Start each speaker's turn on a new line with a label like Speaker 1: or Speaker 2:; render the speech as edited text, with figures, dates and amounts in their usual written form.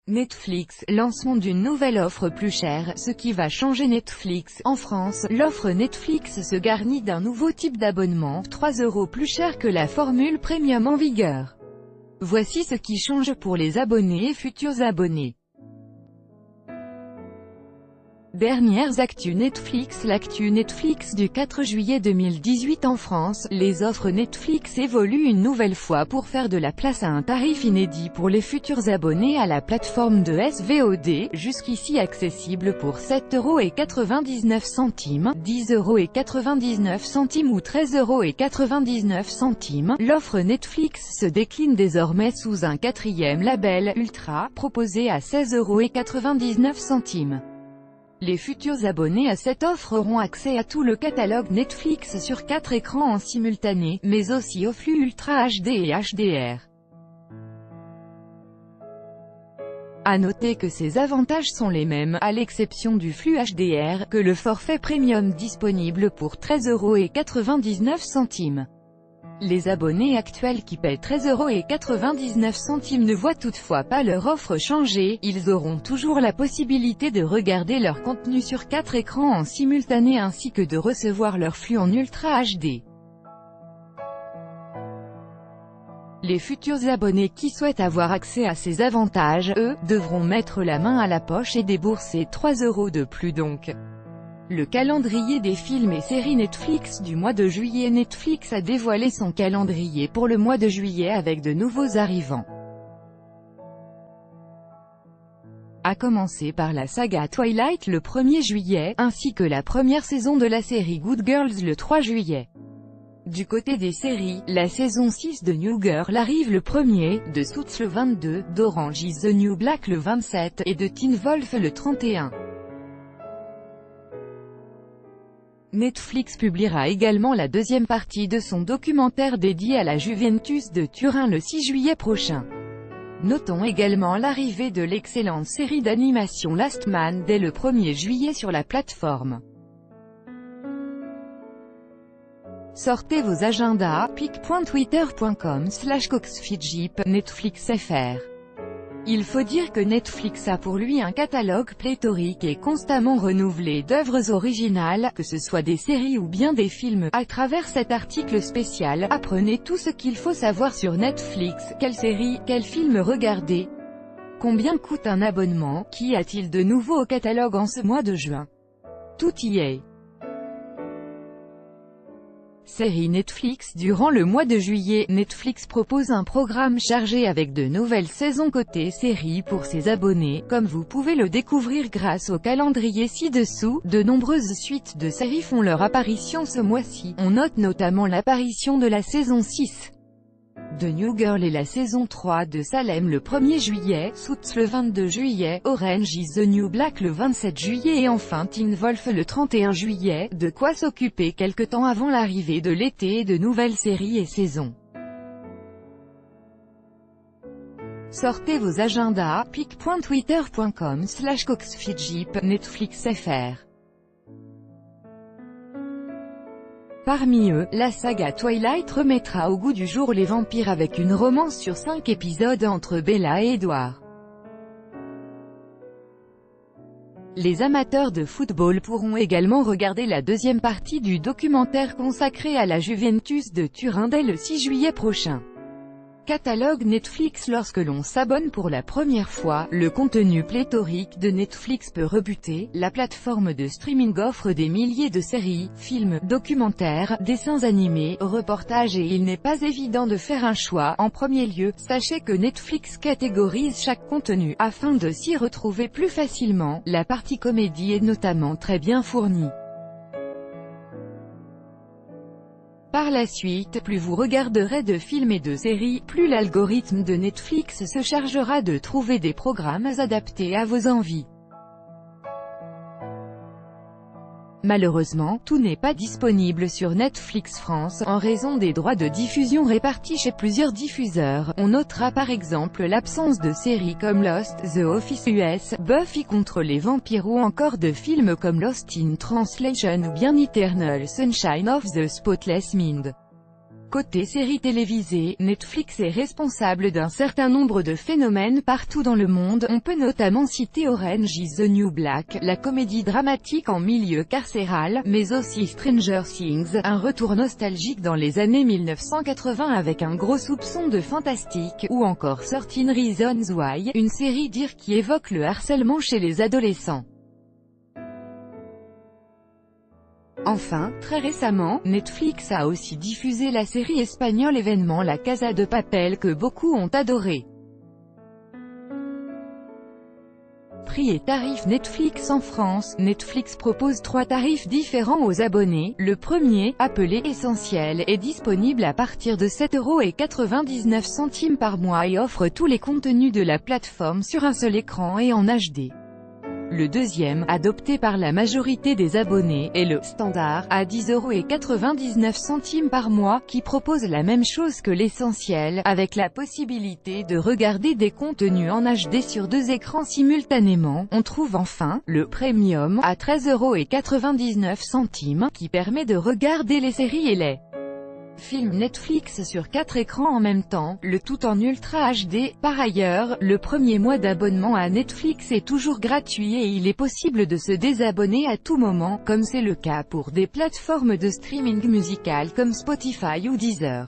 Speaker 1: Netflix, lancement d'une nouvelle offre plus chère, ce qui va changer Netflix. En France, l'offre Netflix se garnit d'un nouveau type d'abonnement, 3 € plus cher que la formule premium en vigueur. Voici ce qui change pour les abonnés et futurs abonnés. Dernières actus Netflix. L'actu Netflix du 4 juillet 2018 en France, les offres Netflix évoluent une nouvelle fois pour faire de la place à un tarif inédit pour les futurs abonnés à la plateforme de SVOD, jusqu'ici accessible pour 7,99 €, 10,99 € ou 13,99 €. L'offre Netflix se décline désormais sous un quatrième label, Ultra, proposé à 16,99 €. Les futurs abonnés à cette offre auront accès à tout le catalogue Netflix sur 4 écrans en simultané, mais aussi au flux Ultra HD et HDR. À noter que ces avantages sont les mêmes, à l'exception du flux HDR, que le forfait premium disponible pour 13,99 €. Les abonnés actuels qui paient 13,99 € ne voient toutefois pas leur offre changer, ils auront toujours la possibilité de regarder leur contenu sur 4 écrans en simultané ainsi que de recevoir leur flux en Ultra HD. Les futurs abonnés qui souhaitent avoir accès à ces avantages, eux, devront mettre la main à la poche et débourser 3 € de plus donc. Le calendrier des films et séries Netflix du mois de juillet. Netflix a dévoilé son calendrier pour le mois de juillet avec de nouveaux arrivants. À commencer par la saga Twilight le 1er juillet, ainsi que la première saison de la série Good Girls le 3 juillet. Du côté des séries, la saison 6 de New Girl arrive le 1er, de Suits le 22, d'Orange is the New Black le 27, et de Teen Wolf le 31. Netflix publiera également la deuxième partie de son documentaire dédié à la Juventus de Turin le 6 juillet prochain. Notons également l'arrivée de l'excellente série d'animation Last Man dès le 1er juillet sur la plateforme. Sortez vos agendas, pic.twitter.com/coxfidjip, Netflix FR. Il faut dire que Netflix a pour lui un catalogue pléthorique et constamment renouvelé d'œuvres originales, que ce soit des séries ou bien des films. À travers cet article spécial, apprenez tout ce qu'il faut savoir sur Netflix, quelle série, quel film regarder, combien coûte un abonnement, qu'y a-t-il de nouveau au catalogue en ce mois de juin. Tout y est. Série Netflix. Durant le mois de juillet, Netflix propose un programme chargé avec de nouvelles saisons côté séries pour ses abonnés, comme vous pouvez le découvrir grâce au calendrier ci-dessous. De nombreuses suites de séries font leur apparition ce mois-ci. On note notamment l'apparition de la saison 6 de New Girl et la saison 3 de Salem le 1er juillet, Suits le 22 juillet, Orange is the New Black le 27 juillet et enfin Teen Wolf le 31 juillet, de quoi s'occuper quelque temps avant l'arrivée de l'été et de nouvelles séries et saisons. Sortez vos agendas, pic.twitter.com/coxfidjip, Netflix FR. Parmi eux, la saga Twilight remettra au goût du jour les vampires avec une romance sur 5 épisodes entre Bella et Edward. Les amateurs de football pourront également regarder la deuxième partie du documentaire consacré à la Juventus de Turin dès le 6 juillet prochain. Catalogue Netflix. Lorsque l'on s'abonne pour la première fois, le contenu pléthorique de Netflix peut rebuter. La plateforme de streaming offre des milliers de séries, films, documentaires, dessins animés, reportages et il n'est pas évident de faire un choix. En premier lieu, sachez que Netflix catégorise chaque contenu, afin de s'y retrouver plus facilement. La partie comédie est notamment très bien fournie. Par la suite, plus vous regarderez de films et de séries, plus l'algorithme de Netflix se chargera de trouver des programmes adaptés à vos envies. Malheureusement, tout n'est pas disponible sur Netflix France, en raison des droits de diffusion répartis chez plusieurs diffuseurs. On notera par exemple l'absence de séries comme Lost, The Office US, Buffy contre les vampires ou encore de films comme Lost in Translation ou bien Eternal Sunshine of the Spotless Mind. Côté séries télévisées, Netflix est responsable d'un certain nombre de phénomènes partout dans le monde. On peut notamment citer Orange is the New Black, la comédie dramatique en milieu carcéral, mais aussi Stranger Things, un retour nostalgique dans les années 1980 avec un gros soupçon de fantastique, ou encore 13 Reasons Why, une série d'IR qui évoque le harcèlement chez les adolescents. Enfin, très récemment, Netflix a aussi diffusé la série espagnole événement La Casa de Papel que beaucoup ont adoré. Prix et tarifs Netflix en France. Netflix propose 3 tarifs différents aux abonnés. Le premier, appelé Essentiel, est disponible à partir de 7,99 € par mois et offre tous les contenus de la plateforme sur un seul écran et en HD. Le deuxième, adopté par la majorité des abonnés, est le Standard, à 10,99 € par mois, qui propose la même chose que l'Essentiel, avec la possibilité de regarder des contenus en HD sur 2 écrans simultanément. On trouve enfin, le Premium, à 13,99 €, qui permet de regarder les séries et les films Netflix sur 4 écrans en même temps, le tout en Ultra HD. Par ailleurs, le premier mois d'abonnement à Netflix est toujours gratuit et il est possible de se désabonner à tout moment, comme c'est le cas pour des plateformes de streaming musical comme Spotify ou Deezer.